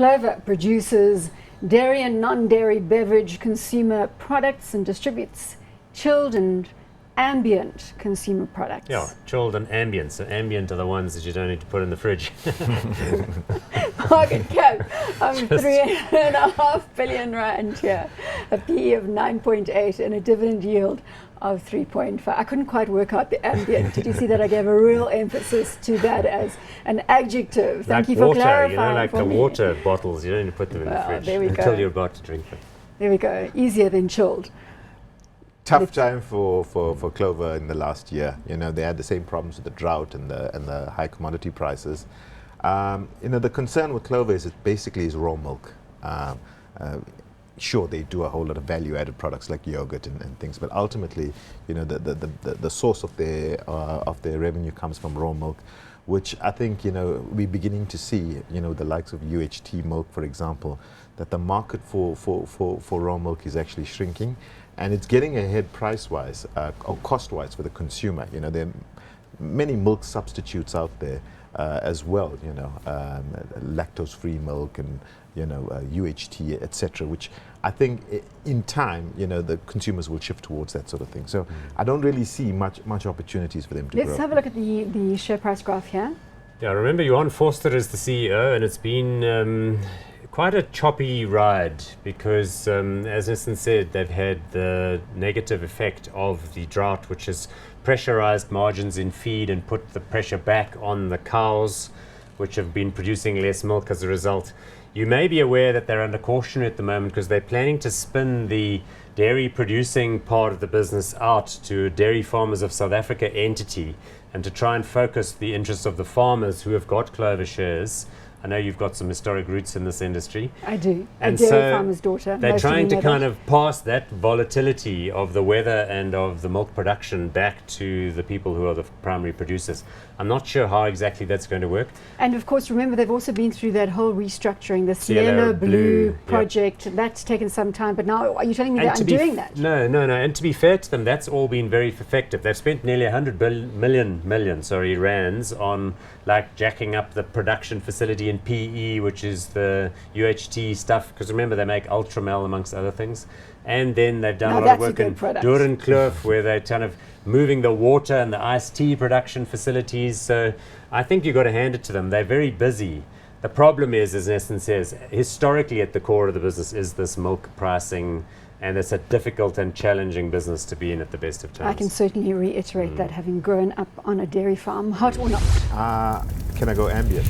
Clover produces dairy and non-dairy beverage consumer products and distributes chilled and ambient consumer products. Yeah, chilled and ambient. So ambient are the ones that you don't need to put in the fridge. Market cap of 3.5 billion rand here, a PE of 9.8 and a dividend yield of 3.5. I couldn't quite work out the ambient. Did you see that? I gave a real emphasis to that as an adjective. Thank you for water, clarifying. Like for the me. water bottles, you don't need to put them in the fridge there we go. until you're about to drink them. There we go. Easier than chilled. Tough time for Clover in the last year. You know, they had the same problems with the drought and the high commodity prices. You know, the concern with Clover is it basically is raw milk. Sure, they do a whole lot of value-added products like yogurt and things, but ultimately, you know, the source of their revenue comes from raw milk, which I think, you know, we're beginning to see, you know, the likes of UHT milk, for example, that the market for raw milk is actually shrinking, and it's getting ahead price-wise or cost-wise for the consumer. You know, there are many milk substitutes out there as well, you know, lactose-free milk and, you know, UHT, etc., which I think in time, you know, the consumers will shift towards that sort of thing. So I don't really see much opportunities for them to grow. Let's have a look at the share price graph here. Yeah, remember Johan Forster is the CEO, and it's been quite a choppy ride because, as Nesan said, they've had the negative effect of the drought, which has pressurized margins in feed and put the pressure back on the cows, which have been producing less milk as a result. You may be aware that they're under caution at the moment because they're planning to spin the dairy producing part of the business out to a Dairy Farmers of South Africa entity and to try and focus the interests of the farmers who have got Clover shares. I know you've got some historic roots in this industry. I do. And a dairy so farmer's daughter. they're Most of trying you to know kind that. of pass that volatility of the weather and of the milk production back to the people who are the primary producers. I'm not sure how exactly that's going to work. And of course, remember, they've also been through that whole restructuring, the Cielo Cielo Blue, Blue yep. project. That's taken some time, but now are you telling me And they're to be undoing that? No. And to be fair to them, that's all been very effective. They've spent nearly 100 million rands on like jacking up the production facility in PE, which is the UHT stuff. Because remember, they make Ultramel amongst other things. And then they've done Now a lot of that's a work good in product. Doornkloof, where they're kind of moving the water and the iced tea production facilities. So I think you've got to hand it to them. They're very busy. The problem is, as Nesan says, historically at the core of the business is this milk pricing, and it's a difficult and challenging business to be in at the best of times. I can certainly reiterate that, having grown up on a dairy farm, hot or not. Can I go ambient?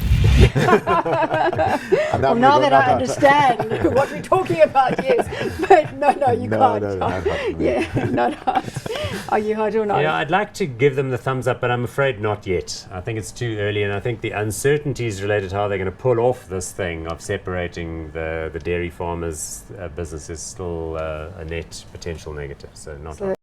Well, now that I understand what we're talking about, yes. But no, you can't. No, not hot. Yeah, not hot. Are you hot or not? Yeah, I'd like to give them the thumbs up, but I'm afraid not yet. I think it's too early, and I think the uncertainties related to how they're going to pull off this thing of separating the dairy farmers' business is still a net potential negative. So not.